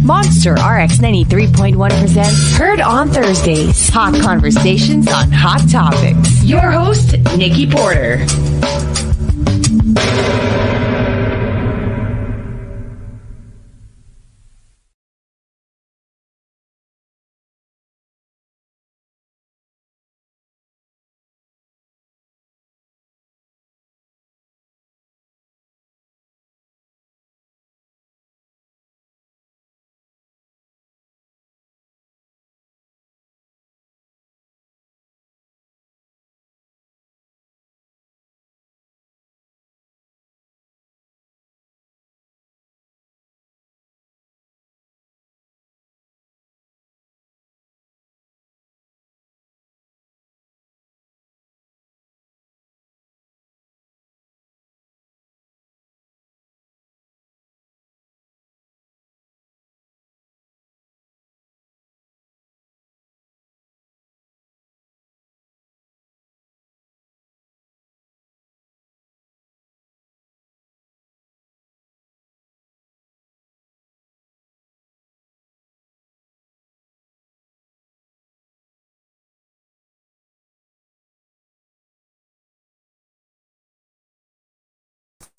Monster RX93.1 presents Heard on Thursdays. Hot conversations on hot topics. Your host, Nikki Porter.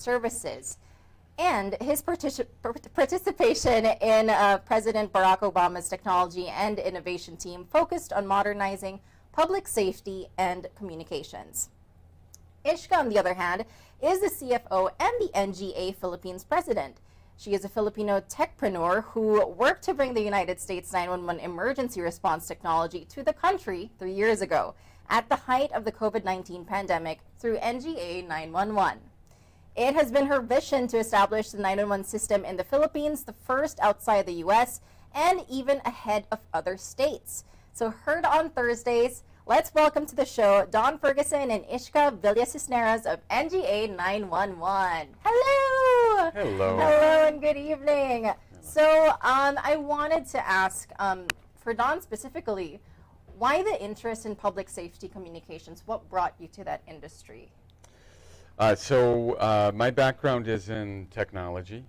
Services and his participation in President Barack Obama's technology and innovation team focused on modernizing public safety and communications. Ishka, on the other hand, is the CFO and the NGA Philippines president. She is a Filipino techpreneur who worked to bring the United States 911 emergency response technology to the country 3 years ago at the height of the COVID-19 pandemic through NGA 911. It has been her vision to establish the 911 system in the Philippines, the first outside the U.S., and even ahead of other states. So heard on Thursdays, let's welcome to the show Don Ferguson and Ishka Villacisneros of NGA 911. Hello! Hello. Hello and good evening. So I wanted to ask, for Don specifically, why the interest in public safety communications? What brought you to that industry? My background is in technology.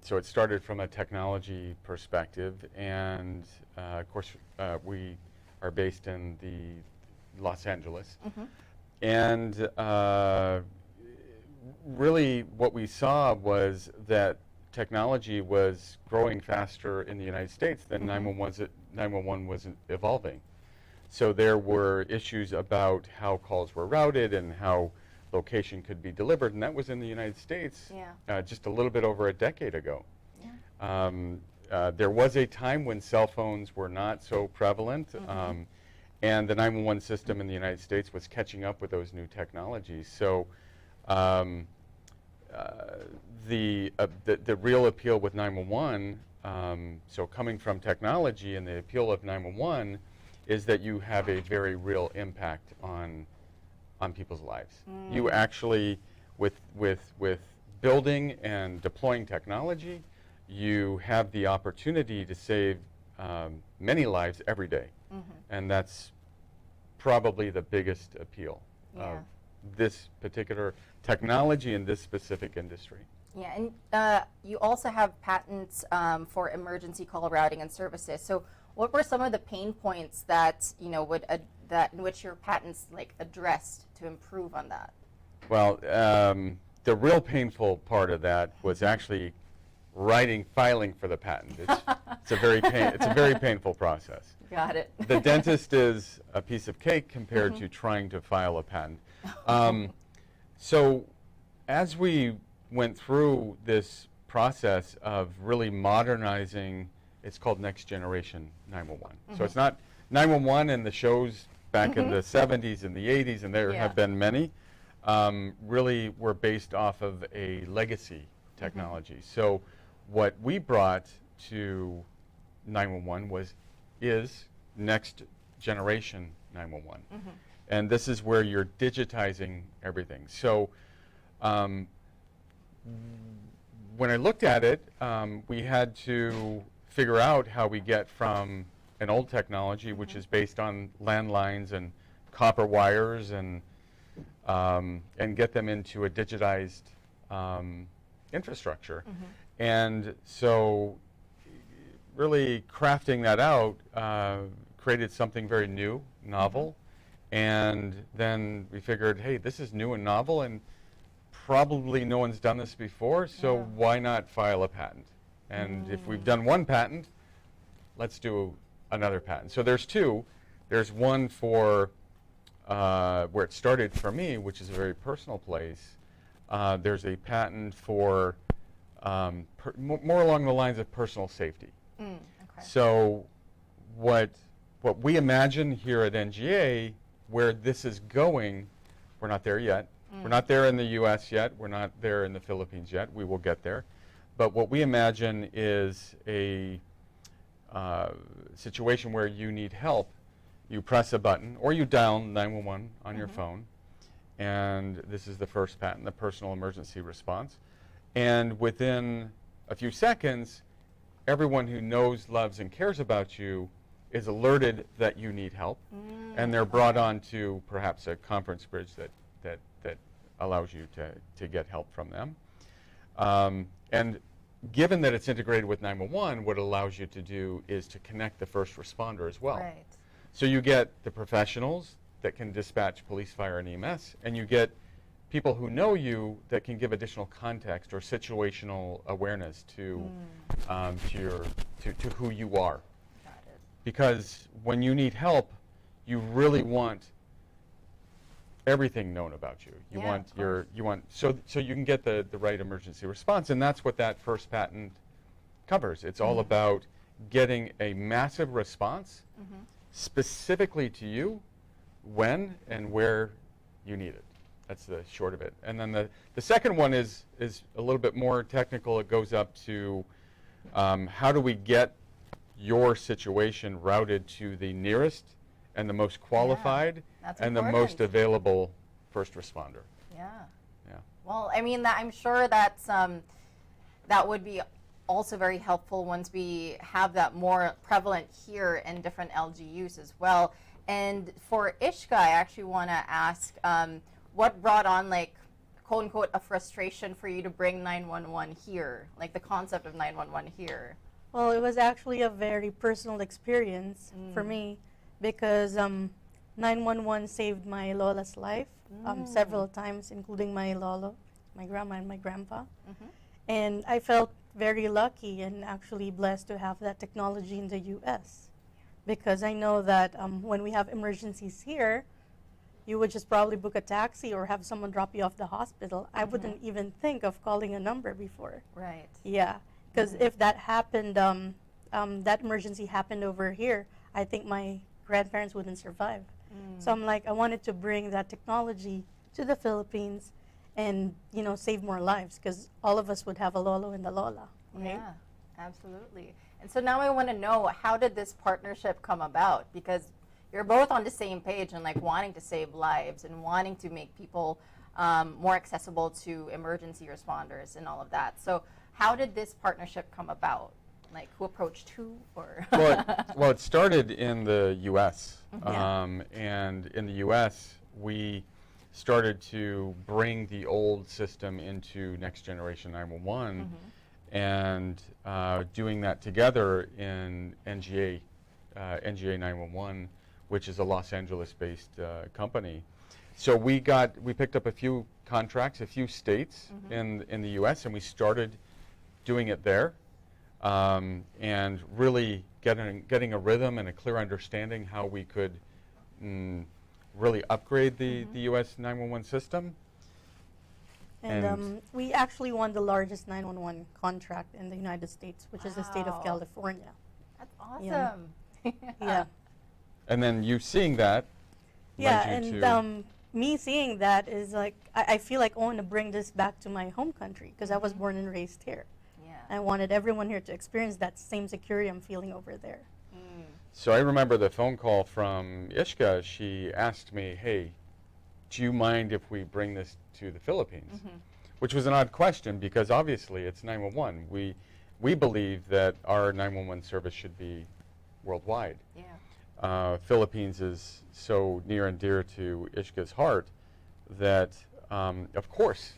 So it started from a technology perspective, and of course we are based in the Los Angeles. And really what we saw was that technology was growing faster in the United States than 911 was evolving. So there were issues about how calls were routed and how location could be delivered, and that was in the United States just a little bit over a decade ago. There was a time when cell phones were not so prevalent, and the 911 system in the United States was catching up with those new technologies. So the real appeal with 911, so coming from technology, and the appeal of 911 is that you have a very real impact on people's lives. You actually, with building and deploying technology, you have the opportunity to save many lives every day. And that's probably the biggest appeal of this particular technology in this specific industry. Yeah, and you also have patents for emergency call routing and services. So what were some of the pain points that, you know, that in which your patents addressed to improve on that? Well, the real painful part of that was actually filing for the patent. It's a very painful process. Got it. The dentist is a piece of cake compared to trying to file a patent. So as we went through this process of really modernizing, it's called Next Generation 911. So it's not 911 and the shows back in the 70s and the 80s, and there have been many, really were based off of a legacy technology. So what we brought to 911 is Next Generation 911. And this is where you're digitizing everything. So when I looked at it, we had to figure out how we get from an old technology, which is based on landlines and copper wires, and get them into a digitized infrastructure. And so really crafting that out, created something very new, novel, and then we figured, hey, this is new and novel, and probably no one's done this before, so why not file a patent? And if we've done one patent, let's do another patent. So there's two. There's one for where it started for me, which is a very personal place. There's a patent for more along the lines of personal safety. Okay. So what we imagine here at NGA, where this is going, we're not there yet. We're not there in the US yet. We're not there in the Philippines yet. We will get there. But what we imagine is a situation where you need help. You press a button or you dial 911 on your phone. And this is the first patent, the personal emergency response. And within a few seconds, everyone who knows, loves, and cares about you is alerted that you need help. And they're brought on to perhaps a conference bridge that allows you to get help from them. And given that it's integrated with 911, what it allows you to do is to connect the first responder as well. Right. So you get the professionals that can dispatch police, fire, and EMS, and you get people who know you that can give additional context or situational awareness to who you are. Got it. Because when you need help, you really want everything known about you. You want so you can get the right emergency response, and that's what that first patent covers. It's all about getting a massive response specifically to you, when and where you need it. That's the short of it. And then the second one is a little bit more technical. It goes up to how do we get your situation routed to the nearest and the most qualified and the most available first responder. Yeah. Yeah. Well, I mean, I'm sure that's that would be also very helpful once we have that more prevalent here in different LGUs as well. And for Ishka, I actually want to ask, what brought on, like, quote unquote, a frustration for you to bring 911 here, like the concept of 911 here? Well, it was actually a very personal experience for me, because 911 saved my Lola's life several times, including my Lolo, my grandma, and my grandpa. And I felt very lucky and actually blessed to have that technology in the US, because I know that when we have emergencies here, you would just probably book a taxi or have someone drop you off the hospital. I wouldn't even think of calling a number before. Right. Yeah, because if that happened, that emergency happened over here, I think my grandparents wouldn't survive. So I'm like, I wanted to bring that technology to the Philippines and, you know, save more lives, because all of us would have a Lolo and a Lola, right? Yeah, absolutely. And so now I want to know, how did this partnership come about? Because you're both on the same page and, like, wanting to save lives and wanting to make people more accessible to emergency responders and all of that. So how did this partnership come about? Like, who approached who, or? Well, it started in the U.S. And in the U.S., we started to bring the old system into Next Generation 911, and doing that together in NGA 911, which is a Los Angeles-based company. So we picked up a few contracts, a few states in the U.S., and we started doing it there. And really getting a rhythm and a clear understanding how we could really upgrade the U.S. 911 system. And we actually won the largest 911 contract in the United States, which is the state of California. That's awesome. Yeah. And then you seeing that led you and me seeing that is like, I feel like I want to bring this back to my home country, because I was born and raised here. I wanted everyone here to experience that same security I'm feeling over there. So I remember the phone call from Ishka. She asked me, hey, do you mind if we bring this to the Philippines? Which was an odd question, because obviously it's 911. We believe that our 911 service should be worldwide. Philippines is so near and dear to Ishka's heart that, of course,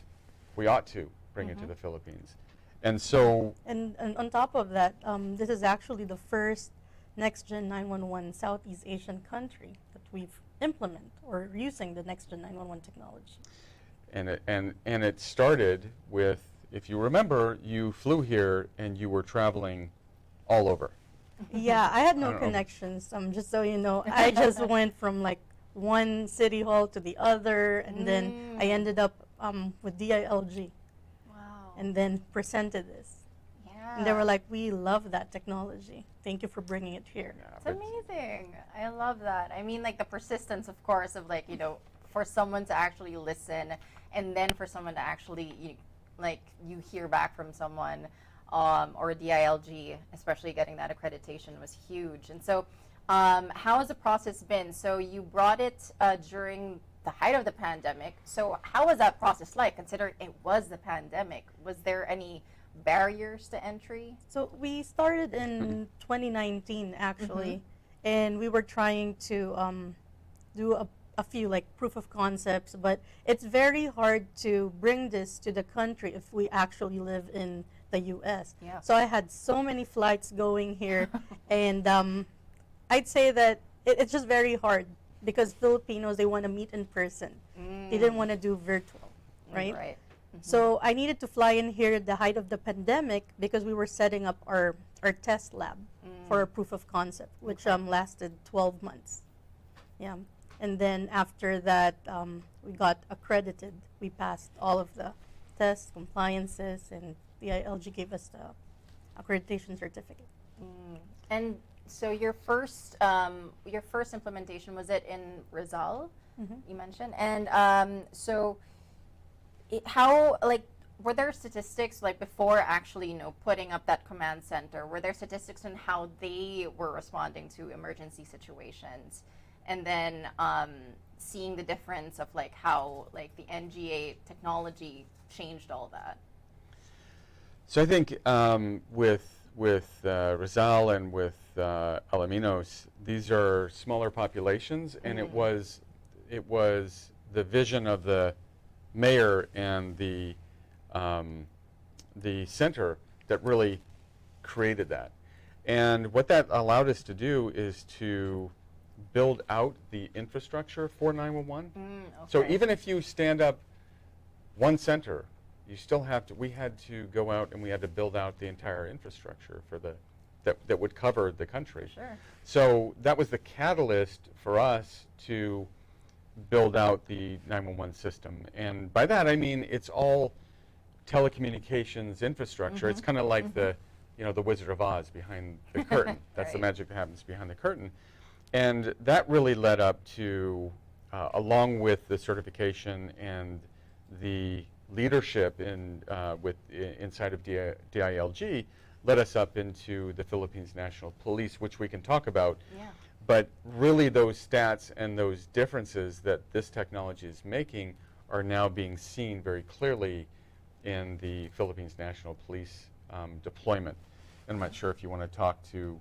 we ought to bring it to the Philippines. And so, And on top of that, this is actually the first next-gen 911 Southeast Asian country that we've implemented or using the next-gen 911 technology. and it started with, if you remember, you flew here and you were traveling all over. Yeah, I had I no don't know. connections. Just so you know, I just went from like one city hall to the other, and then I ended up with DILG, Wow. and then presented this. Yeah. And they were like, "We love that technology. Thank you for bringing it here." Yeah, It's but- amazing. I love that. I mean, like the persistence, of course, of like, for someone to actually listen, and then for someone to actually, you hear back from someone, or DILG, especially getting that accreditation was huge. And so, how has the process been? So you brought it during the height of the pandemic. So how was that process like, considering it was the pandemic? Was there any barriers to entry? So we started in 2019 actually, and we were trying to do a few like proof of concepts, but it's very hard to bring this to the country if we actually live in the US. Yeah. So I had so many flights going here, and I'd say that it's just very hard because Filipinos, they want to meet in person. They didn't want to do virtual, right? Right. So I needed to fly in here at the height of the pandemic because we were setting up our test lab for a proof of concept, which lasted 12 months. Yeah. And then after that, we got accredited. We passed all of the tests, compliances, and the ILG gave us the accreditation certificate. And so your first implementation, was it in Rizal? You mentioned, and so how, like, were there statistics, like, before actually putting up that command center? Were there statistics on how they were responding to emergency situations, and then seeing the difference of like how like the NGA technology changed all that? So I think with Rizal and with Alaminos, these are smaller populations, and it was the vision of the mayor and the center that really created that. And what that allowed us to do is to build out the infrastructure for 911. So even if you stand up one center, you still have to, we had to go out and we had to build out the entire infrastructure for that would cover the country. Sure. So that was the catalyst for us to build out the 911 system. And by that I mean it's all telecommunications infrastructure. It's kind of like the Wizard of Oz behind the curtain. That's the magic that happens behind the curtain. And that really led up to, along with the certification and the leadership inside of DILG, led us up into the Philippines National Police, which we can talk about. Yeah. But really those stats and those differences that this technology is making are now being seen very clearly in the Philippines National Police deployment. And I'm not sure if you want to talk to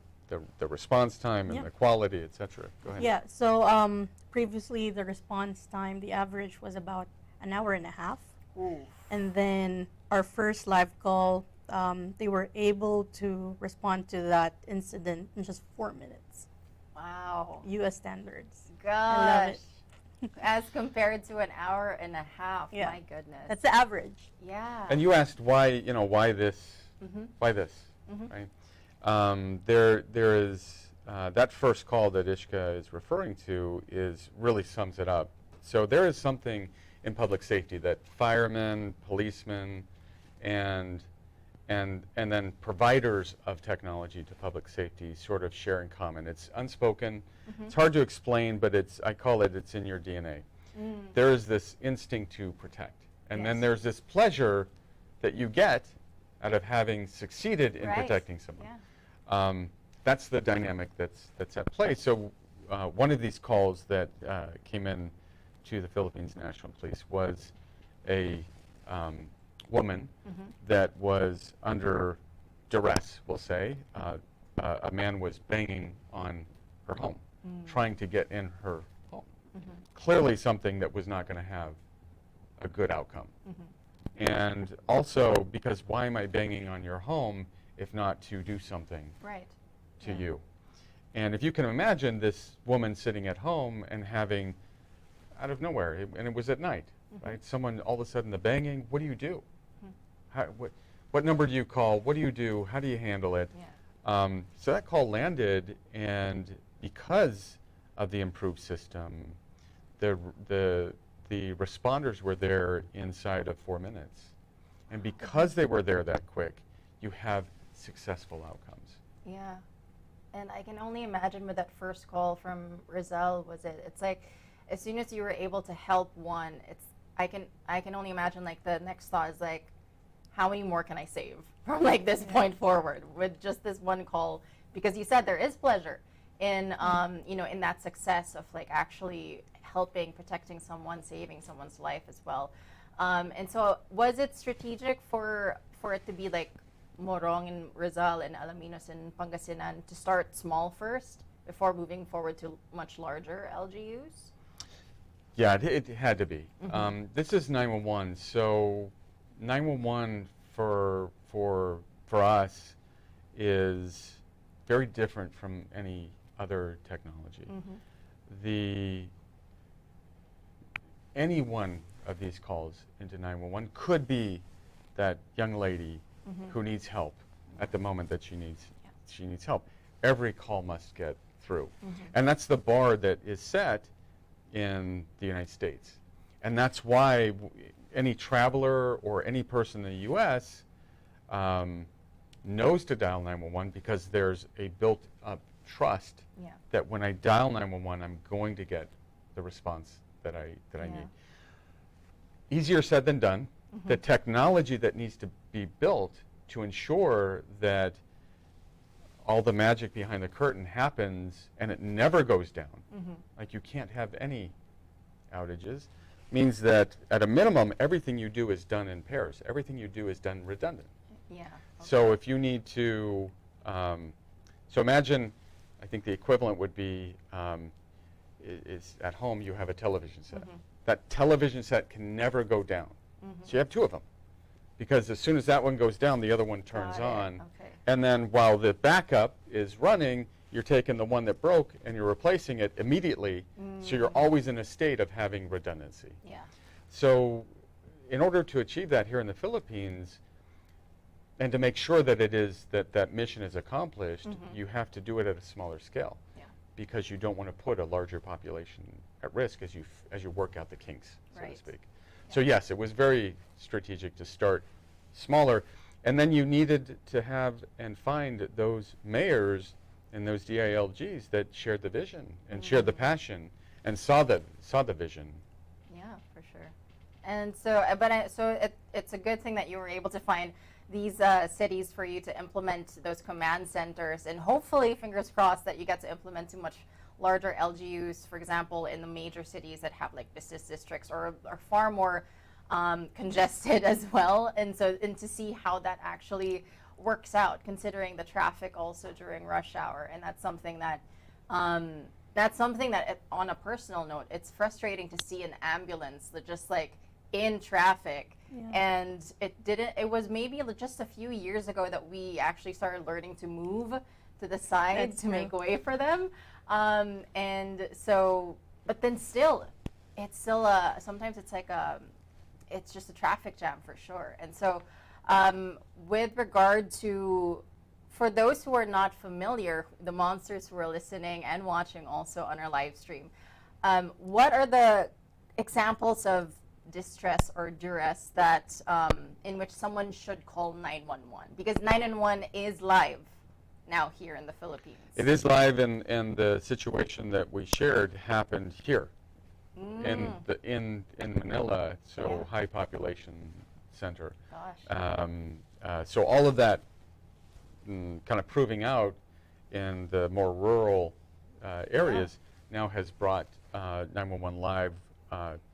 the response time and the quality, et cetera. Go ahead. Yeah, so previously the response time, the average was about an hour and a half. Ooh. And then our first live call, they were able to respond to that incident in just 4 minutes. Wow. US standards. Gosh. I love it. As compared to an hour and a half. Yeah. My goodness. That's the average. Yeah. And you asked why this, why this, right? There is that first call that Ishka is referring to really sums it up. So there is something in public safety that firemen, policemen, and then providers of technology to public safety sort of share in common. It's unspoken. It's hard to explain, but it's in your DNA. There is this instinct to protect, and then there's this pleasure that you get out of having succeeded in protecting someone. Yeah. That's the dynamic that's at play. So one of these calls that came in to the Philippines National Police was a woman that was under duress, we'll say. A man was banging on her home, trying to get in her home. Clearly something that was not going to have a good outcome. And also because why am I banging on your home if not to do something Right. to you? And if you can imagine this woman sitting at home and having, out of nowhere, and it was at night, right? Someone, all of a sudden, the banging, what do you do? How, what number do you call? What do you do? How do you handle it? Yeah. So that call landed, and because of the improved system, the responders were there inside of 4 minutes. And because they were there that quick, you have successful outcomes. Yeah. And I can only imagine with that first call from Rizal, it's like as soon as you were able to help one, I can only imagine like the next thought is like, how many more can I save from like this point forward with just this one call? Because you said there is pleasure in you know, in that success of like actually helping, protecting someone, saving someone's life as well. And so was it strategic for it to be like Morong and Rizal and Alaminos and Pangasinan to start small first before moving forward to much larger LGUs? Yeah, it had to be. This is 911, so 911 for us is very different from any other technology. Any one of these calls into 911 could be that young lady who needs help at the moment that she needs help. Every call must get through. And that's the bar that is set in the United States. And that's why any traveler or any person in the U.S. Knows to dial 911 because there's a built-up trust that when I dial 911, I'm going to get the response that I need. Easier said than done. The technology that needs to be built to ensure that all the magic behind the curtain happens and it never goes down, like you can't have any outages, means that at a minimum, everything you do is done in pairs. Everything you do is done redundant. Yeah. So if you need to, so imagine, I think the equivalent would be, is at home you have a television set. That television set can never go down. So you have two of them. Because as soon as that one goes down, the other one turns on. Okay. And then while the backup is running, you're taking the one that broke and you're replacing it immediately. So you're always in a state of having redundancy. Yeah. So in order to achieve that here in the Philippines, and to make sure that it is that mission is accomplished, you have to do it at a smaller scale. Yeah. Because you don't want to put a larger population at risk as you work out the kinks, so to speak. So yes, it was very strategic to start smaller, and then you needed to have and find those mayors and those DILGs that shared the vision and shared the passion and saw the vision. Yeah, for sure. And so, it's a good thing that you were able to find these cities for you to implement those command centers, and hopefully, fingers crossed, that you get to implement to much larger LGUs, for example, in the major cities that have like business districts or are far more congested as well, and to see how that actually works out, considering the traffic also during rush hour. And that's something that on a personal note, it's frustrating to see an ambulance that just like in traffic. And it was maybe just a few years ago that we actually started learning to move to the side to make way for them. And so, but then still, it's still sometimes it's like it's just a traffic jam for sure. And so, with regard to, for those who are not familiar, the monsters who are listening and watching also on our live stream, what are the examples of distress or duress that in which someone should call 911? Because 911 is live now here in the Philippines. It is live, and the situation that we shared happened here in Manila, so high population center. Gosh. So all of that kind of proving out in the more rural areas now has brought 911 live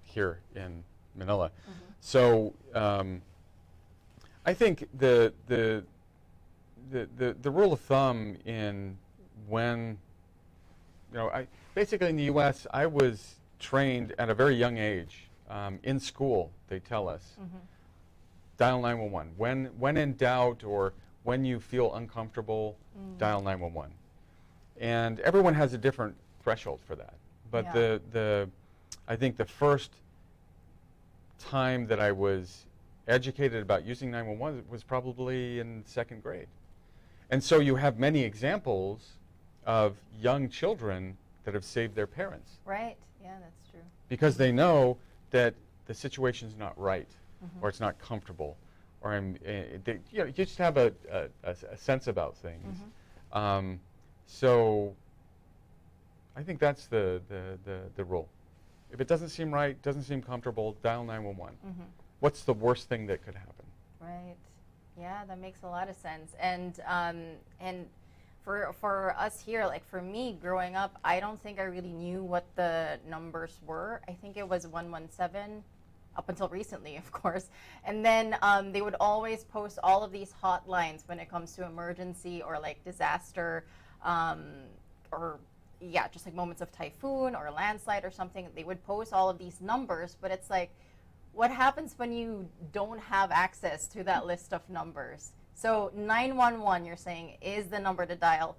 here in Manila. So I think the rule of thumb in when, basically in the U.S., I was trained at a very young age in school, they tell us, dial 911. When in doubt or when you feel uncomfortable, dial 911. And everyone has a different threshold for that. But I think the first time that I was educated about using 911 was probably in 2nd grade. And so you have many examples of young children that have saved their parents. Right. Yeah, that's true. Because they know that the situation's not right, or it's not comfortable, or you just have a sense about things. So I think that's the rule. If it doesn't seem right, doesn't seem comfortable, dial 911. What's the worst thing that could happen? Right. Yeah, that makes a lot of sense. And for us here, like for me growing up, I don't think I really knew what the numbers were. I think it was 117 up until recently, of course. And then they would always post all of these hotlines when it comes to emergency or like disaster, or yeah, just like moments of typhoon or landslide or something. They would post all of these numbers, but it's like, what happens when you don't have access to that list of numbers? So 911, you're saying, is the number to dial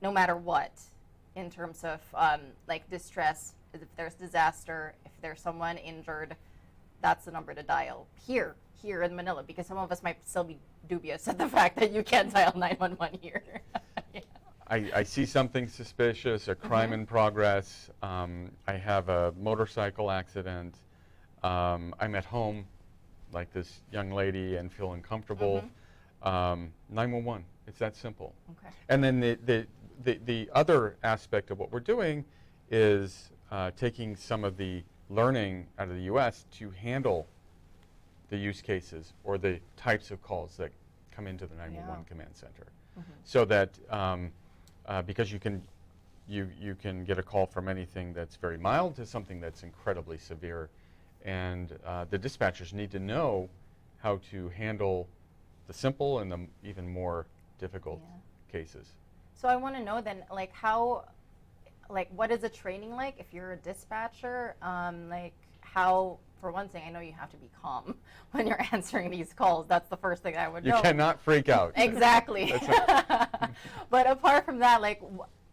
no matter what in terms of like distress, if there's disaster, if there's someone injured, that's the number to dial here in Manila, because some of us might still be dubious at the fact that you can't dial 911 here. Yeah. I see something suspicious, a crime in progress, I have a motorcycle accident, I'm at home like this young lady and feel uncomfortable, 911, it's that simple. Okay. And then the other aspect of what we're doing is taking some of the learning out of the US to handle the use cases or the types of calls that come into the 911 command center. So that because you can get a call from anything that's very mild to something that's incredibly severe, and the dispatchers need to know how to handle the simple and the even more difficult cases. So I want to know then, like what is the training like if you're a dispatcher? Like how, for one thing, I know you have to be calm when you're answering these calls. That's the first thing I would know. You cannot freak out. Exactly. But apart from that, like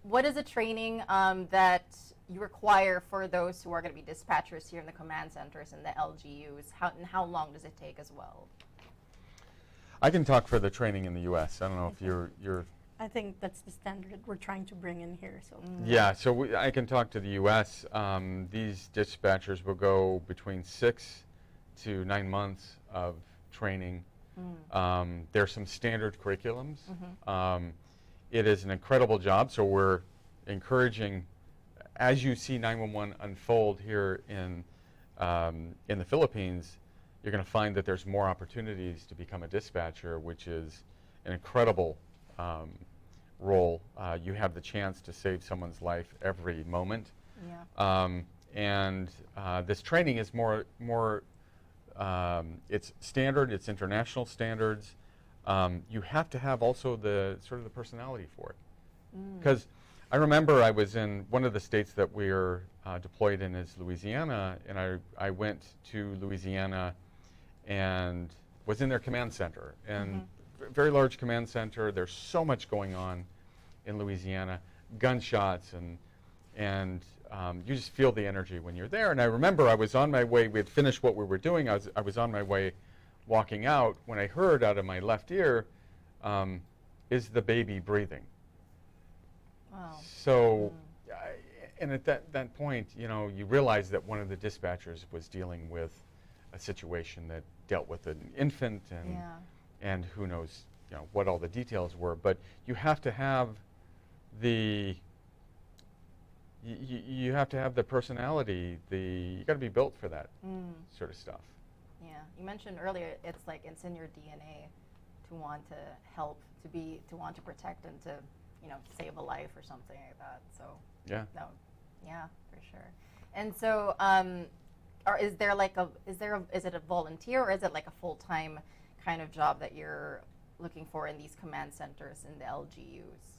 what is the training that you require for those who are going to be dispatchers here in the command centers and the LGUs? How long does it take as well? I can talk for the training in the U.S. I don't know if you're I think that's the standard we're trying to bring in here. So yeah, so I can talk to the U.S. These dispatchers will go between 6 to 9 months of training. There's some standard curriculums. It is an incredible job, so we're encouraging, as you see 911 unfold here in the Philippines, you're going to find that there's more opportunities to become a dispatcher, which is an incredible role. You have the chance to save someone's life every moment. And this training is more it's standard, it's international standards. You have to have also the sort of the personality for it. Because I remember I was in one of the states that we're deployed in is Louisiana, and I went to Louisiana and was in their command center. And very large command center. There's so much going on in Louisiana, gunshots, and you just feel the energy when you're there. And I remember I was on my way. We had finished what we were doing. I was on my way walking out when I heard out of my left ear, "Is the baby breathing?" Wow. So, and at that point, you realize that one of the dispatchers was dealing with a situation that dealt with an infant and who knows, what all the details were. But you have to have the you have to have the personality. You got to be built for that sort of stuff. Yeah, you mentioned earlier it's in your DNA to want to help, to want to protect and to save a life or something like that. So yeah, for sure. And so is it a volunteer or is it like a full-time kind of job that you're looking for in these command centers in the LGUs?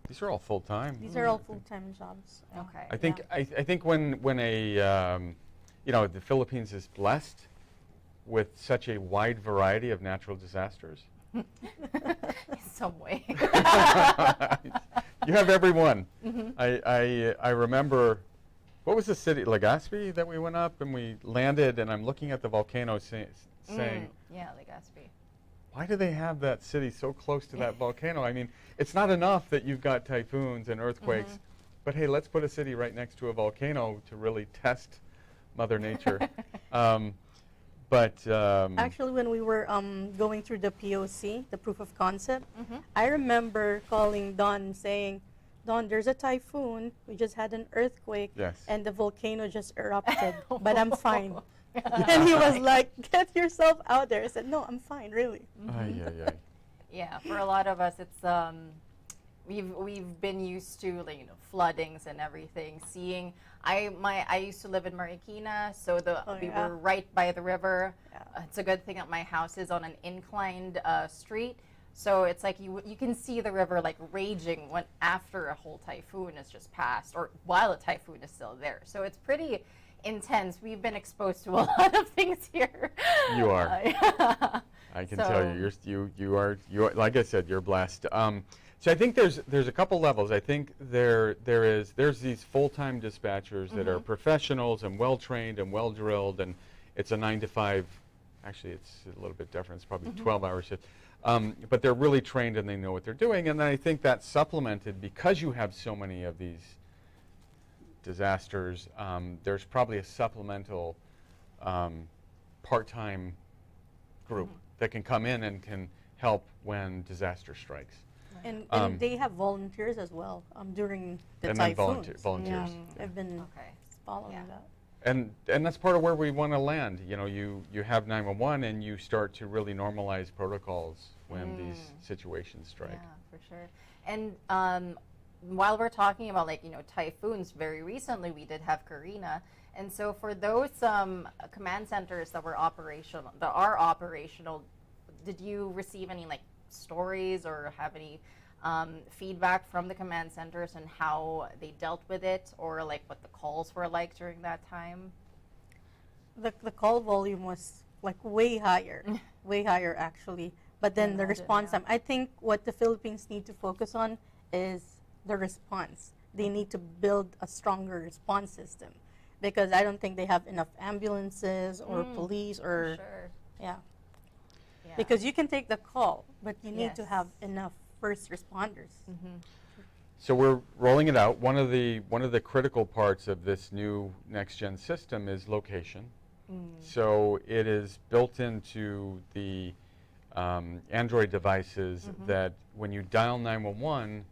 These are all full-time. These are all full-time jobs. Okay. I think when a the Philippines is blessed with such a wide variety of natural disasters? In some way. You have every one. Mm-hmm. I remember, what was the city, Legazpi, that we went up and we landed, and I'm looking at the volcano saying, Yeah, Legazpi. why do they have that city so close to that volcano? I mean, it's not enough that you've got typhoons and earthquakes, Mm-hmm. but hey, let's put a city right next to a volcano to really test Mother Nature. Actually, when we were going through the POC, the proof of concept, I remember calling Don saying, Don, there's a typhoon. We just had an earthquake, Yes. and the volcano just erupted, but I'm fine. And he was like, get yourself out there. I said, no, I'm fine, really. Ay, ay, ay. Yeah, for a lot of us, it's we've been used to, like, you know, floodings and everything. Seeing, I used to live in Marikina, so we were right by the river. Yeah. It's a good thing that my house is on an inclined street, so it's like you can see the river like raging when after a whole typhoon has just passed, or while a typhoon is still there. So it's pretty intense. We've been exposed to a lot of things here. You are. I can tell So- you, you are like I said, you're blessed. So I think there's a couple levels. I think there's these full-time dispatchers that are professionals and well-trained and well-drilled, and it's a 9 to 5. Actually, it's a little bit different. It's probably 12-hour shift. But they're really trained and they know what they're doing. And then I think that's supplemented because you have so many of these disasters. There's probably a supplemental part-time group that can come in and can help when disaster strikes. And they have volunteers as well during the And then typhoons. volunteers. Yeah, I've been Okay. following Yeah. that. And that's part of where we want to land. You know, you have 911 and you start to really normalize protocols when these situations strike. Yeah, for sure. And while we're talking about, like, you know, typhoons, very recently we did have Karina. And so for those command centers that are operational, did you receive any, like, stories or have any feedback from the command centers and how they dealt with it, or like what the calls were like during that time? The call volume was like way higher actually. But then the imagine, response yeah. time, I think what the Philippines need to focus on is the response. They need to build a stronger response system because I don't think they have enough ambulances or police or, For sure. yeah. Yeah. Because you can take the call, but you need to Yes. have enough first responders. So we're rolling it out. One of the critical parts of this new next-gen system is location. So it is built into the Android devices that when you dial 911,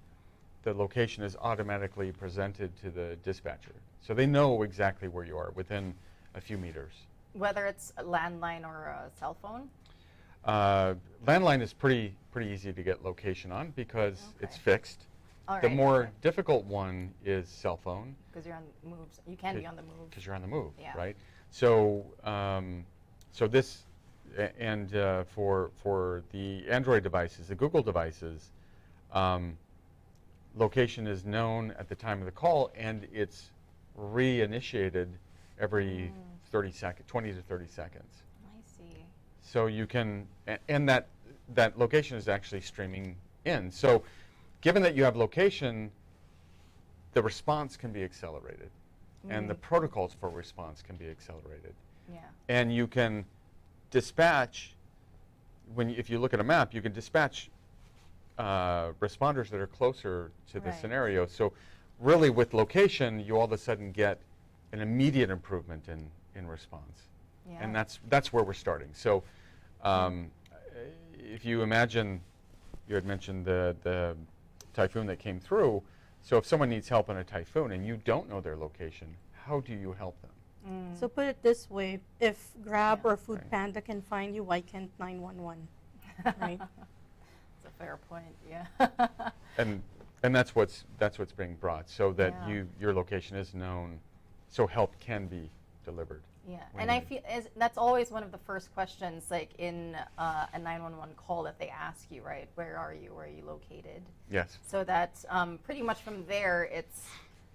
the location is automatically presented to the dispatcher. So they know exactly where you are within a few meters. Whether it's a landline or a cell phone? Landline is pretty easy to get location on because it's fixed. All The right, more difficult one is cell phone. because you're on moves. You can be on the move. Because you're on the move, Yeah. right? So, so this, and for the Android devices, the Google devices, location is known at the time of the call, and it's reinitiated every 20 to 30 seconds. I see. So you can, and that location is actually streaming in. So, given that you have location, the response can be accelerated, and the protocols for response can be accelerated. Yeah. And you can dispatch, if you look at a map, you can dispatch responders that are closer to the Right. scenario. So really with location, you all of a sudden get an immediate improvement in response. Yeah. And that's where we're starting. So if you imagine, you had mentioned the typhoon that came through. So if someone needs help in a typhoon and you don't know their location, how do you help them? So put it this way, if Grab Yeah. or Food Right. Panda can find you, why can't 911? Right? That's a fair point. Yeah. And that's what's being brought, so that Yeah. your location is known, so help can be delivered. Yeah, when and I needed. feel that's always one of the first questions, like in a 911 call, that they ask you, right? Where are you? Where are you located? Yes. So that pretty much from there,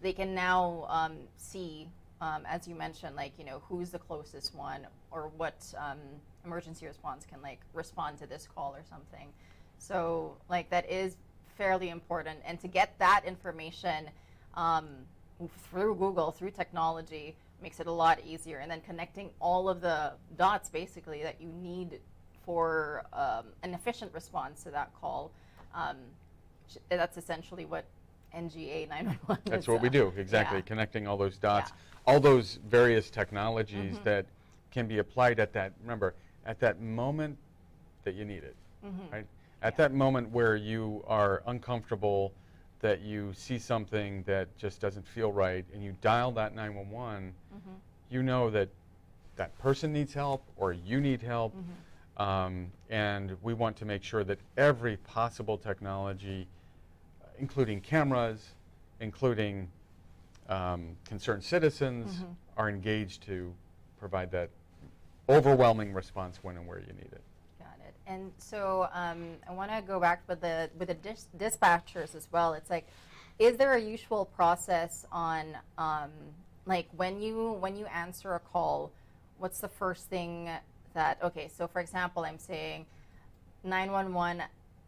they can now see as you mentioned, like, you know, who's the closest one, or what emergency response can like respond to this call or something. So like that is fairly important, and to get that information through Google, through technology, makes it a lot easier. And then connecting all of the dots basically that you need for an efficient response to that call. That's essentially what NGA 911 is. That's what we do, exactly, yeah. connecting all those dots, Yeah. all those various technologies that can be applied at that, remember, at that moment that you need it, right? At that moment where you are uncomfortable, that you see something that just doesn't feel right, and you dial that 911, you know that that person needs help or you need help, and we want to make sure that every possible technology, including cameras, including concerned citizens, are engaged to provide that overwhelming response when and where you need it. Got it. And so I want to go back with the dispatchers as well. It's like, is there a usual process on like when you answer a call, what's the first thing that, okay, so for example, I'm saying 911,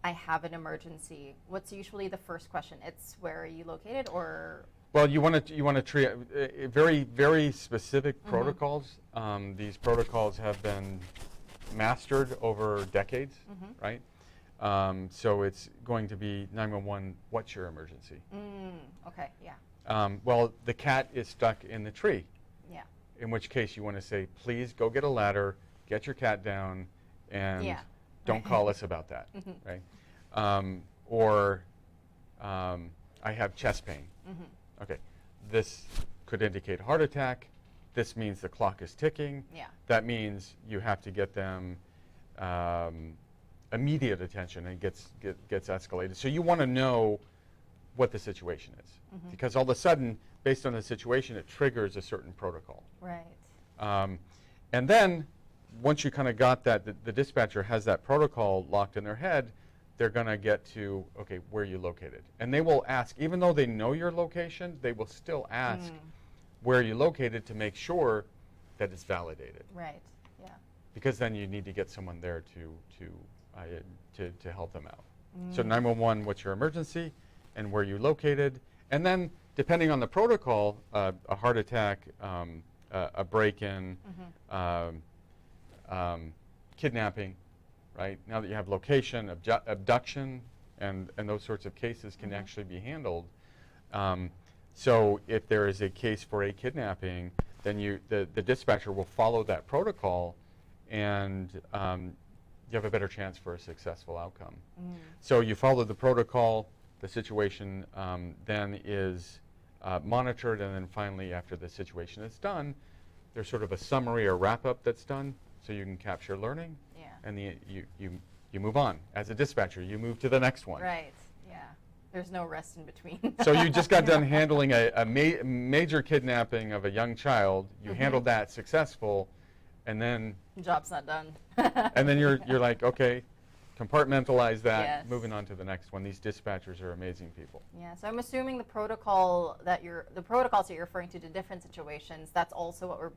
I have an emergency. What's usually the first question? It's where are you located, or? Well, you want to treat very, very specific protocols. These protocols have been mastered over decades, right? So it's going to be 911. What's your emergency? Okay, yeah. Well, the cat is stuck in the tree. Yeah. In which case you want to say, please go get a ladder, get your cat down, and don't call us about that, right? Or I have chest pain. Okay, this could indicate heart attack. This means the clock is ticking. Yeah. That means you have to get them immediate attention, and gets escalated. So you want to know what the situation is, because all of a sudden, based on the situation, it triggers a certain protocol. Right. And then, once you kind of got that, the dispatcher has that protocol locked in their head, they're going to get to, okay, where are you located? And they will ask, even though they know your location, they will still ask where you're located to make sure that it's validated. Right, yeah. Because then you need to get someone there to help them out. So 911, what's your emergency, and where you're located, and then depending on the protocol, a heart attack, a break-in, kidnapping, right? Now that you have location, abduction, and those sorts of cases can actually be handled. So if there is a case for a kidnapping, then the dispatcher will follow that protocol, and you have a better chance for a successful outcome. So you follow the protocol, the situation then is monitored, and then finally, after the situation is done, there's sort of a summary or wrap-up that's done, so you can capture learning, and you move on. As a dispatcher, you move to the next one. Right, yeah. There's no rest in between. So you just got done handling a major kidnapping of a young child. You handled that successful, and then Job's not done. and then you're like, okay, compartmentalize that, Yes. moving on to the next one. These dispatchers are amazing people. Yeah, so I'm assuming the protocols that you're referring to different situations, that's also what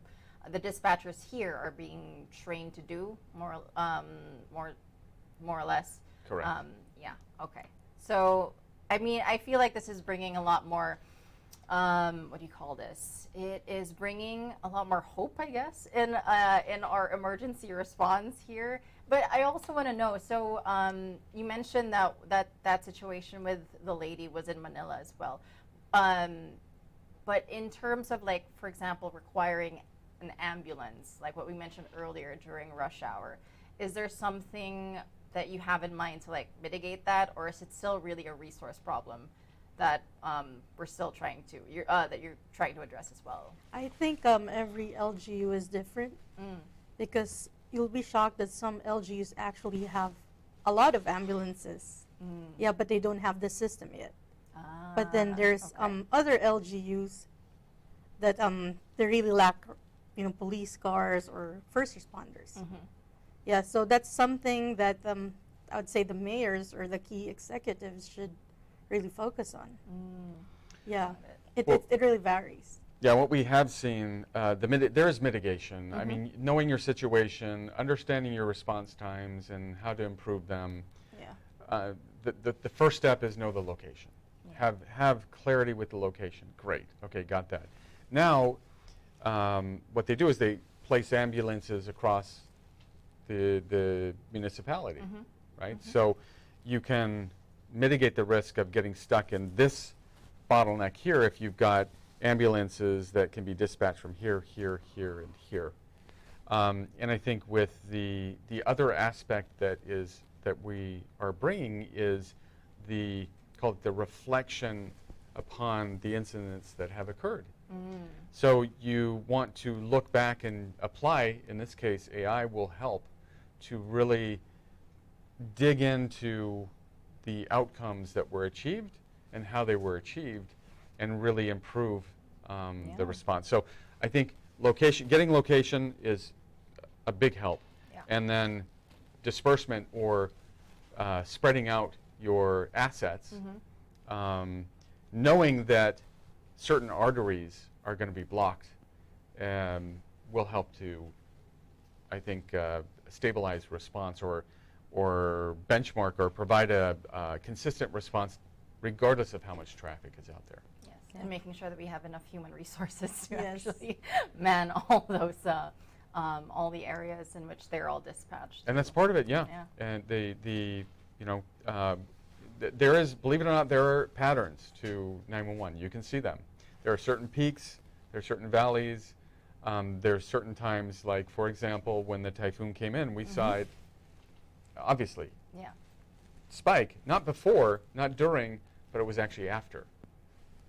the dispatchers here are being trained to do, more or less. Correct. Yeah. Okay. So, I mean, I feel like this is bringing a lot more. What do you call this? It is bringing a lot more hope, I guess, in our emergency response here. But I also want to know. So, you mentioned that situation with the lady was in Manila as well. But in terms of, like, for example, requiring an ambulance, like what we mentioned earlier during rush hour, is there something that you have in mind to like mitigate that, or is it still really a resource problem that we're still trying to that you're trying to address as well? I think every LGU is different because you'll be shocked that some LGUs actually have a lot of ambulances. Yeah, but they don't have the system yet. But then there's other LGUs that they really lack, police cars or first responders. Yeah, so that's something that I would say the mayors or the key executives should really focus on. Yeah, it really varies. Yeah, what we have seen, there is mitigation. I mean, knowing your situation, understanding your response times and how to improve them. Yeah. The first step is know the location. Yeah. Have clarity with the location. Great. Okay, got that. Now, what they do is they place ambulances across the municipality, right? So you can mitigate the risk of getting stuck in this bottleneck here if you've got ambulances that can be dispatched from here, here, here, and here. And I think with the other aspect that we are bringing is call it the reflection upon the incidents that have occurred. So you want to look back and apply, in this case, AI will help to really dig into the outcomes that were achieved and how they were achieved and really improve the response. So I think getting location is a big help. Yeah. And then disbursement or spreading out your assets, knowing that certain arteries are going to be blocked will help to, I think, stabilize response or benchmark or provide a consistent response regardless of how much traffic is out there. Yes, and making sure that we have enough human resources to actually man all those, all the areas in which they're all dispatched. And that's part of it, yeah. And there is, believe it or not, there are patterns to 911. You can see them. There are certain peaks, there are certain valleys. There are certain times, like, for example, when the typhoon came in, we saw it, obviously, spike, not before, not during, but it was actually after.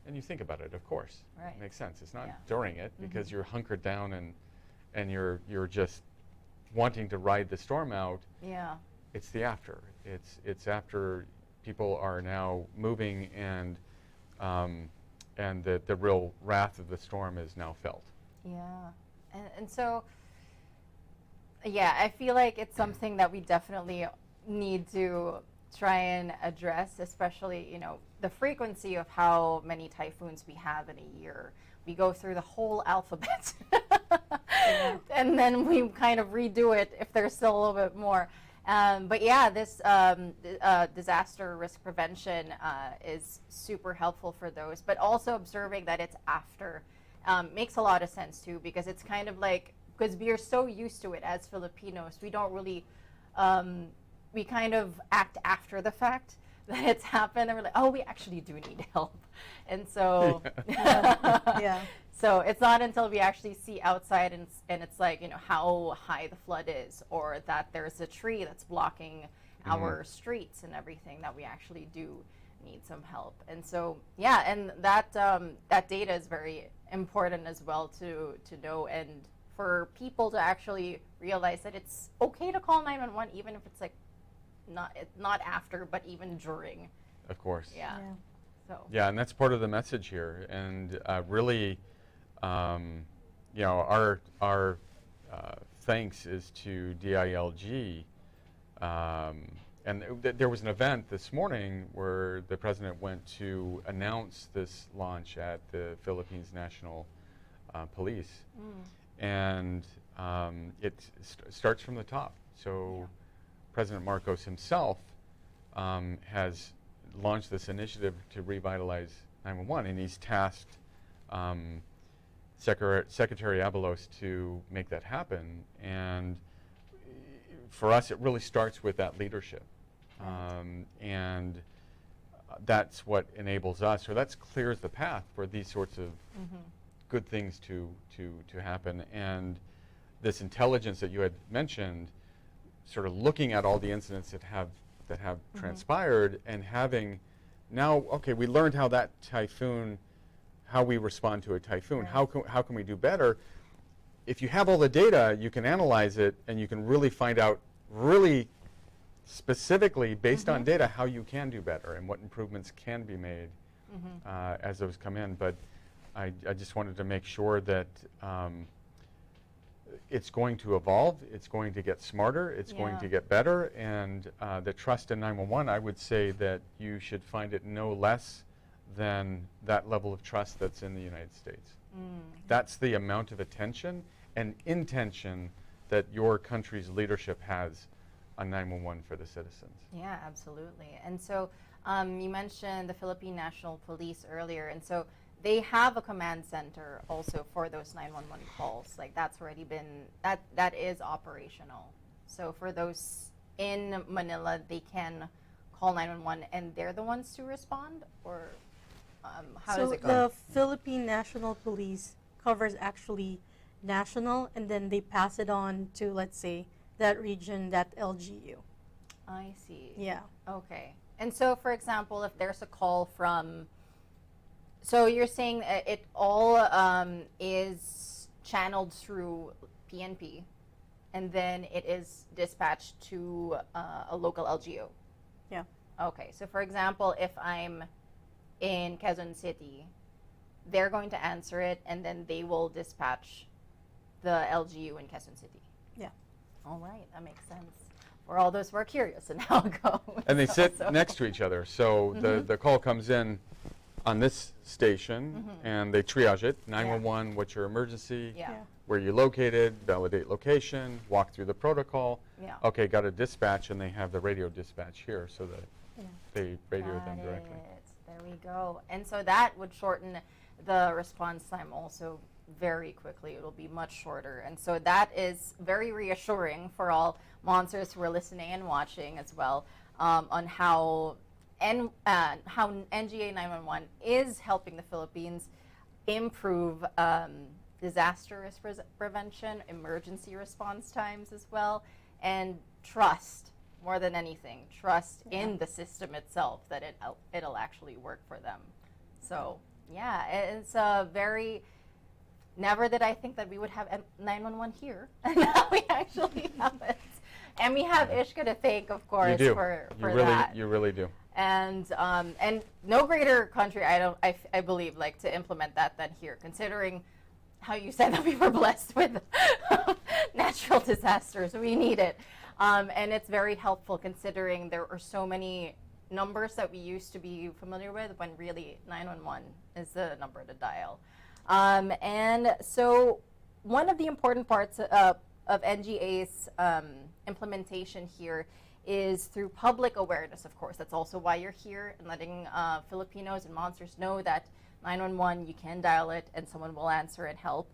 And you think about it, of course. Right. It makes sense. It's not during it because you're hunkered down and you're just wanting to ride the storm out. Yeah. It's the after. It's after people are now moving and the real wrath of the storm is now felt. Yeah, and so, yeah, I feel like it's something that we definitely need to try and address, especially, the frequency of how many typhoons we have in a year. We go through the whole alphabet, and then we kind of redo it if there's still a little bit more. But yeah, this disaster risk prevention is super helpful for those, but also observing that it's after makes a lot of sense too, because it's kind of like, because we are so used to it as Filipinos, we don't really, we kind of act after the fact that it's happened, and we're like, oh, we actually do need help. And so, so it's not until we actually see outside and it's like, how high the flood is, or that there's a tree that's blocking our streets and everything, that we actually do need some help. And so, yeah, and that data is very important as well to know, and for people to actually realize that it's okay to call 911 even if it's like not after, but even during. Of course. Yeah. So. Yeah, and that's part of the message here, and really, our thanks is to DILG. And there was an event this morning where the president went to announce this launch at the Philippines National Police. And it starts from the top. So President Marcos himself has launched this initiative to revitalize 911, and he's tasked Secretary Abalos to make that happen. And for us, it really starts with that leadership. And that's what enables us, or that clears the path for these sorts of good things to happen. And this intelligence that you had mentioned, sort of looking at all the incidents that have transpired, and having now, okay, we learned how that typhoon, how we respond to a typhoon. How can we do better? If you have all the data, you can analyze it, and you can really find out really specifically, based on data, how you can do better and what improvements can be made as those come in. But I just wanted to make sure that it's going to evolve, it's going to get smarter, it's going to get better, and the trust in 911, I would say that you should find it no less than that level of trust that's in the United States. That's the amount of attention and intention that your country's leadership has on 911 for the citizens. Yeah, absolutely. And so you mentioned the Philippine National Police earlier, and so they have a command center also for those 911 calls. Like that's already been, that is operational. So for those in Manila, they can call 911 and they're the ones to respond, or how does it go? So the Philippine National Police covers actually national, and then they pass it on to, let's say, that region, that LGU. I see. Yeah. Okay. And so, for example, if there's a call from, so you're saying it all is channeled through PNP, and then it is dispatched to a local LGU. Yeah. Okay. So, for example, if I'm in Quezon City, they're going to answer it, and then they will dispatch the LGU in Quezon City. Yeah. All right, that makes sense. For all those who are curious and how it goes. And they sit next to each other. So the call comes in on this station, and they triage it. 911, what's your emergency? Yeah. Where you located, validate location, walk through the protocol. Yeah. Okay, got a dispatch, and they have the radio dispatch here so that they radio them Got directly. it. There we go. And so that would shorten the response time also very quickly. It'll be much shorter. And so that is very reassuring for all monsters who are listening and watching as well, on how NGA 911 is helping the Philippines improve disaster risk prevention, emergency response times as well, and trust, more than anything, trust in the system itself, that it'll actually work for them. So yeah, it's a very, never did I think that we would have 911 here, and now we actually have it. And we have Ishka to thank, of course, for that. You really do. And no greater country, I believe, like to implement that than here, considering how you said that we were blessed with natural disasters. We need it. And it's very helpful considering there are so many numbers that we used to be familiar with, when really 911 is the number to dial. And so one of the important parts of NGA's implementation here is through public awareness, of course. That's also why you're here, and letting Filipinos and monsters know that 911, you can dial it and someone will answer and help.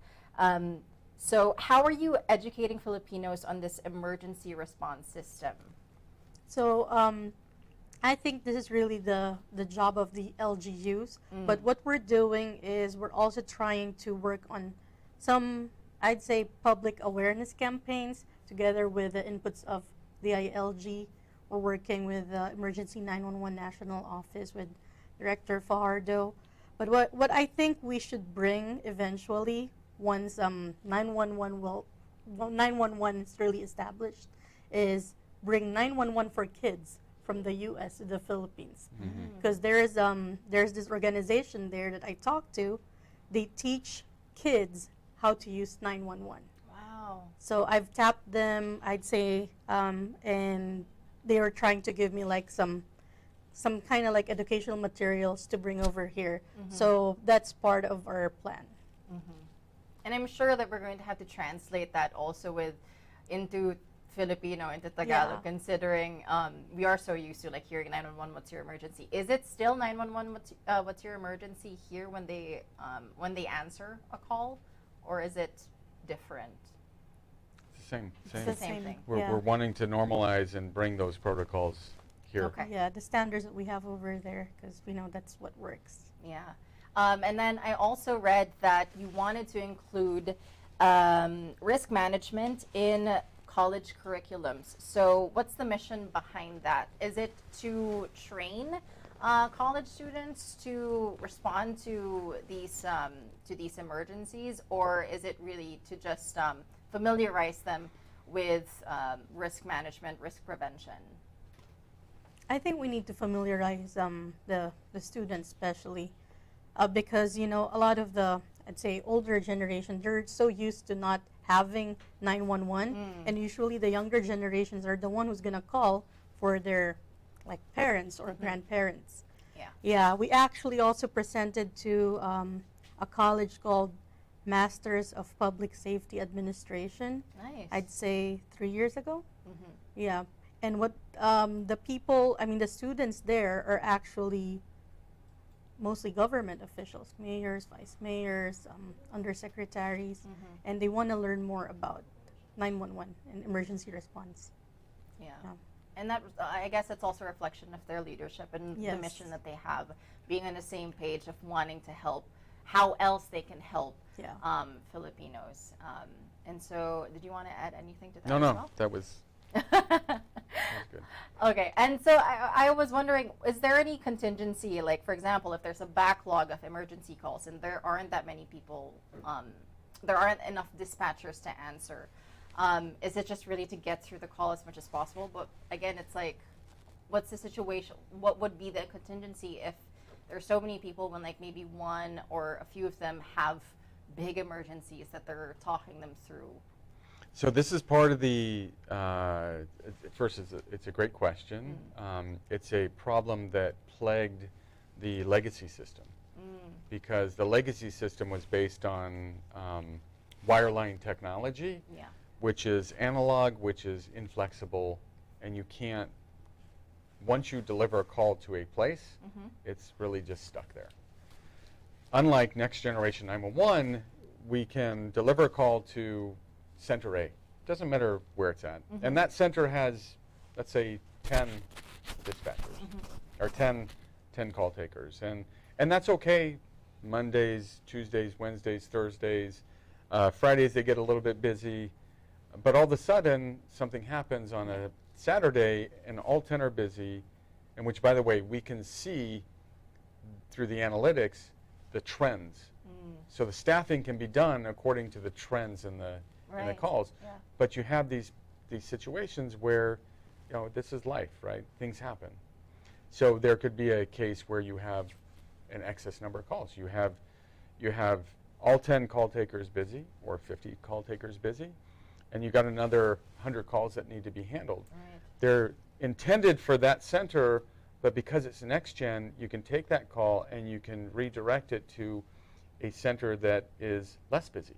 So how are you educating Filipinos on this emergency response system? So I think this is really the job of the LGUs. But what we're doing is we're also trying to work on some, I'd say, public awareness campaigns together with the inputs of the ILG. We're working with the Emergency 911 National Office with Director Fajardo. But what I think we should bring eventually, once 911 is really established, is bring 911 for kids from the U.S. to the Philippines. Because there's this organization there that I talked to. They teach kids how to use 911. Wow. So I've tapped them, I'd say, and they were trying to give me like some kind of like educational materials to bring over here. So that's part of our plan. And I'm sure that we're going to have to translate that also into Filipino, into Tagalog, considering we are so used to like hearing 911, what's your emergency? Is it still 911, what's your emergency here when they answer a call, or is it different? It's the same. It's the same thing. We're wanting to normalize and bring those protocols here. Okay. Yeah, the standards that we have over there, because we know that's what works. Yeah. And then I also read that you wanted to include risk management in college curriculums. So what's the mission behind that? Is it to train college students to respond to these emergencies, or is it really to just familiarize them with risk management, risk prevention? I think we need to familiarize the students, especially because, you know, a lot of the, I'd say, older generation, they're so used to not having 911, and usually the younger generations are the one who's gonna call for their like parents or grandparents. Yeah, we actually also presented to a college called Masters of Public Safety Administration. Nice. I'd say 3 years ago. Mm-hmm. Yeah, and what the people, I mean, the students there are actually mostly government officials, mayors, vice mayors, undersecretaries, and they want to learn more about 911 and emergency response. Yeah. Yeah. And that, I guess it's also a reflection of their leadership and the Yes. mission that they have, being on the same page of wanting to help, how else they can help Yeah. Filipinos. And so, did you want to add anything to that No, as no, well? that was good. Okay, and so I was wondering, is there any contingency, like for example, if there's a backlog of emergency calls and there aren't that many people, there aren't enough dispatchers to answer, is it just really to get through the call as much as possible? But again, it's like, what's the situation? What would be the contingency if there's so many people when like maybe one or a few of them have big emergencies that they're talking them through? So this is part of the, first, it's a great question. It's a problem that plagued the legacy system because the legacy system was based on wireline technology, Yeah. which is analog, which is inflexible, and you can't, once you deliver a call to a place, it's really just stuck there. Unlike next generation 911, we can deliver a call to center A. Doesn't matter where it's at. And that center has, let's say, 10 dispatchers or 10 call takers. And that's okay Mondays, Tuesdays, Wednesdays, Thursdays. Fridays they get a little bit busy. But all of a sudden, something happens on a Saturday and all 10 are busy, and which, by the way, we can see through the analytics the trends. So the staffing can be done according to the trends in the calls. Yeah. But you have these situations where, you know, this is life, right? Things happen. So there could be a case where you have an excess number of calls. You have all 10 call takers busy or 50 call takers busy, and you got another 100 calls that need to be handled. Right. They're intended for that center, but because it's next gen, you can take that call and you can redirect it to a center that is less busy.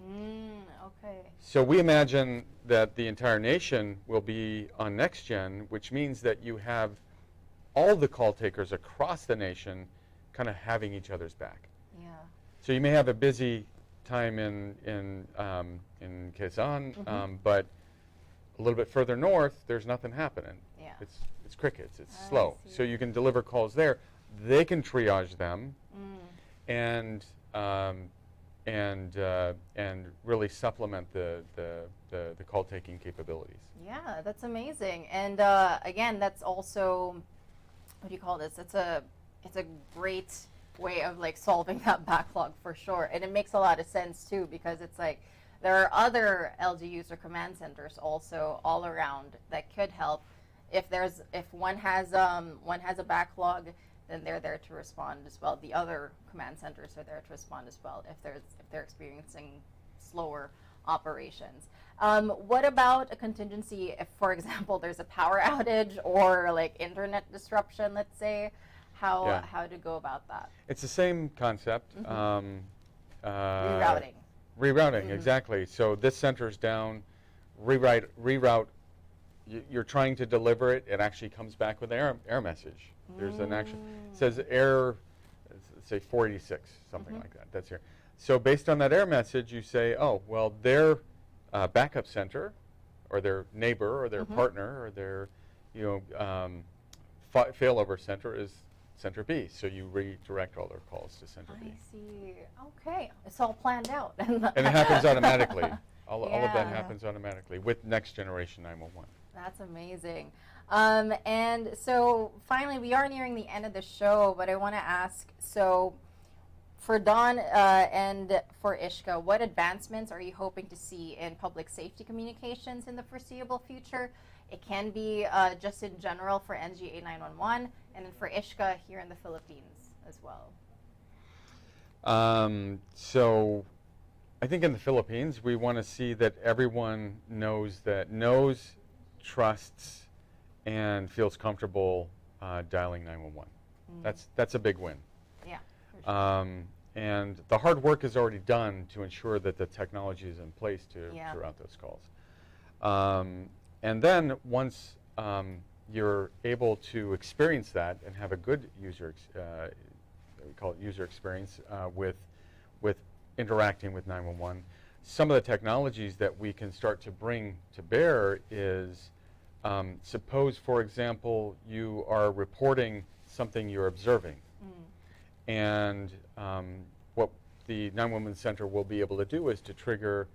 Okay. So we imagine that the entire nation will be on next gen, which means that you have all the call takers across the nation kind of having each other's back. Yeah. So you may have a busy time in Quezon, but a little bit further north, there's nothing happening. Yeah. It's crickets. It's I slow. see. So you can deliver calls there. They can triage them, and really supplement the call taking capabilities. Yeah, that's amazing. And again, that's also, what do you call this? It's a great way of like solving that backlog for sure. And it makes a lot of sense too, because it's like there are other LGUs or command centers also all around that could help. If one has a backlog, then they're there to respond as well. The other command centers are there to respond as well if they're experiencing slower operations. What about a contingency if, for example, there's a power outage or like internet disruption, let's say? How to go about that? It's the same concept. Rerouting. Rerouting, exactly. So this center's down, reroute. You're trying to deliver it. It actually comes back with an error message. There's an action. It says error, say 486, something like that. That's here. So based on that error message, you say, oh, well, their backup center, or their neighbor, or their partner, or their, failover center is center B. So you redirect all their calls to center B. I see. Okay, it's all planned out. And it happens automatically. All of that Yeah. happens automatically with next generation 911. That's amazing. And so finally, we are nearing the end of the show, but I want to ask, so for Don and for Ishka, what advancements are you hoping to see in public safety communications in the foreseeable future? It can be just in general for NGA 911, and then for Ishka here in the Philippines as well. So I think in the Philippines, we want to see that everyone knows, trusts, and feels comfortable dialing 911. That's a big win. Yeah. For sure. And the hard work is already done to ensure that the technology is in place to route those calls. And then once you're able to experience that and have a good user, we call it user experience with interacting with 911, some of the technologies that we can start to bring to bear is, suppose, for example, you are reporting something you're observing. And what the 911 center will be able to do is to trigger,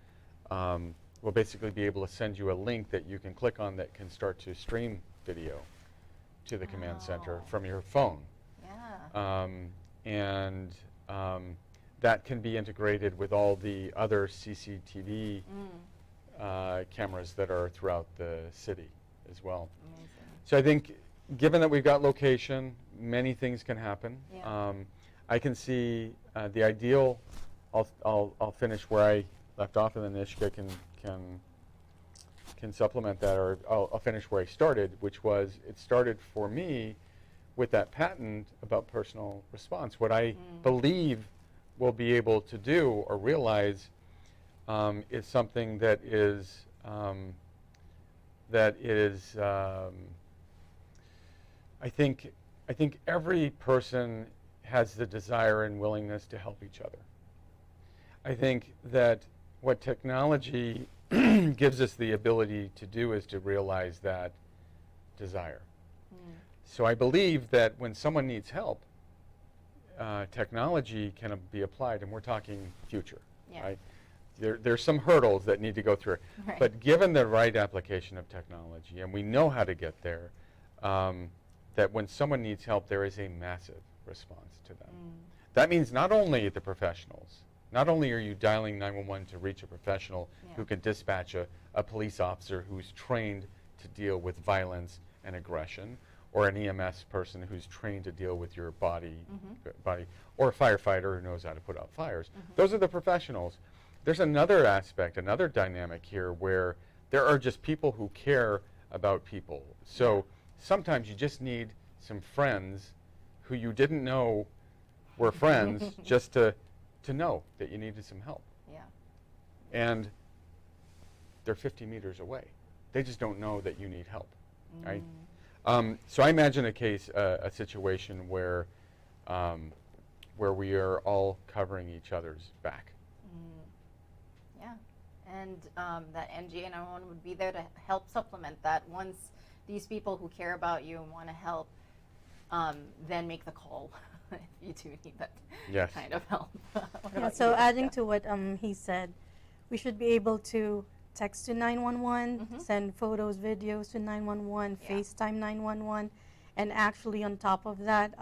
will basically be able to send you a link that you can click on that can start to stream video to the command center from your phone. Yeah. And that can be integrated with all the other CCTV cameras that are throughout the city as well. Amazing. So I think, given that we've got location, many things can happen. Yeah. I can see the ideal. I'll finish where I left off, and then Ishka can supplement that, or I'll finish where I started, which was it started for me with that patent about personal response. What I believe we'll be able to do or realize is something that is I think every person has the desire and willingness to help each other. I think that what technology gives us the ability to do is to realize that desire. So I believe that when someone needs help, technology can be applied, and we're talking future, right? There's some hurdles that need to go through. Right. But given the right application of technology, and we know how to get there, that when someone needs help, there is a massive response to them. That means not only the professionals, not only are you dialing 911 to reach a professional who can dispatch a police officer who's trained to deal with violence and aggression, or an EMS person who's trained to deal with your body, or a firefighter who knows how to put out fires. Those are the professionals. There's another aspect, another dynamic here where there are just people who care about people. So sometimes you just need some friends who you didn't know were friends just to know that you needed some help. Yeah. And they're 50 meters away. They just don't know that you need help, right? So I imagine a situation where we are all covering each other's back. Yeah, and that NGA 911 would be there to help supplement that. Once these people who care about you and want to help, then make the call if you do need that kind of help. Yeah, so adding to what he said, we should be able to text to 911, send photos, videos to 911, FaceTime 911, and actually on top of that,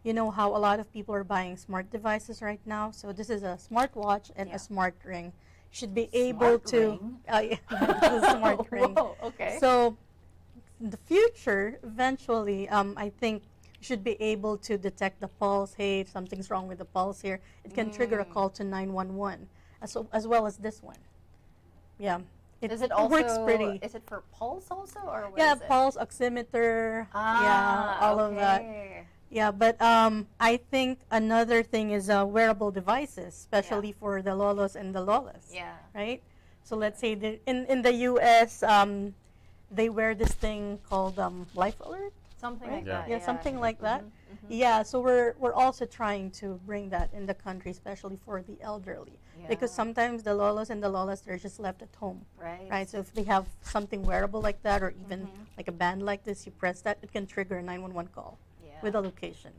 you know how a lot of people are buying smart devices right now. So this is a smartwatch and a smart ring. Should be able to a smart ring. Whoa, okay. So in the future, eventually, I think you should be able to detect the pulse. Hey, if something's wrong with the pulse here, it can trigger a call to 911, as well as this one. Yeah, it works pretty. Is it for pulse also, or what is it? Pulse, oximeter, all of that. Yeah, but I think another thing is wearable devices, especially for the lolos and the lolas. Yeah. Right? So let's say in the U.S., they wear this thing called Life Alert. Something like that. Yeah, something like that. Yeah, so we're also trying to bring that in the country, especially for the elderly. Because sometimes the lolos and the lolas, they're just left at home. Right. So if they have something wearable like that, or even like a band like this, you press that, it can trigger a 911 call with a location.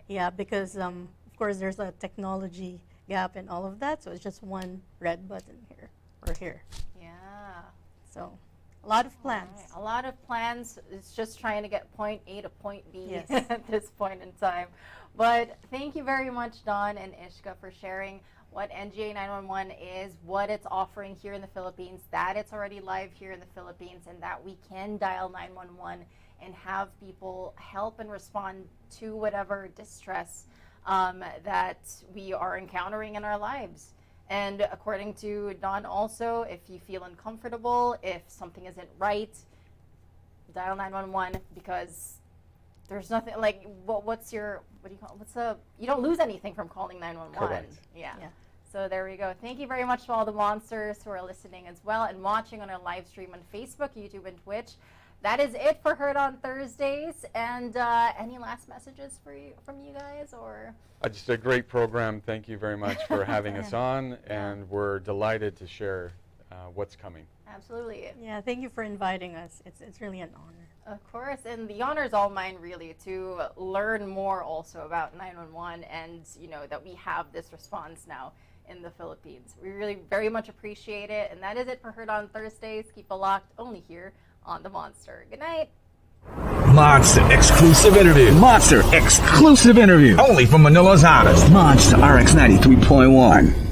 Yeah, because of course there's a technology gap and all of that, so it's just one red button here or here. Yeah. So a lot of plans. Right. A lot of plans. It's just trying to get point A to point B at this point in time. But thank you very much, Don and Ishka, for sharing what NGA 911 is, what it's offering here in the Philippines, that it's already live here in the Philippines, and that we can dial 911 and have people help and respond to whatever distress that we are encountering in our lives. And according to Don also, if you feel uncomfortable, if something isn't right, dial 911, because there's nothing like what's your what do you call it? You don't lose anything from calling 911. Correct. Yeah. So there we go. Thank you very much to all the monsters who are listening as well and watching on our live stream on Facebook, YouTube, and Twitch. That is it for Heard on Thursdays. And any last messages from you guys, or? Just a great program. Thank you very much for having us on, and we're delighted to share what's coming. Absolutely. Yeah, thank you for inviting us. It's really an honor. Of course, and the honor is all mine, really, to learn more also about 911, and that we have this response now in the Philippines. We really very much appreciate it, and that is it for Heard on Thursdays. Keep it locked only here on the Monster. Good night. Monster exclusive interview. Monster exclusive interview. Only from Manila's hottest. Monster RX93.1.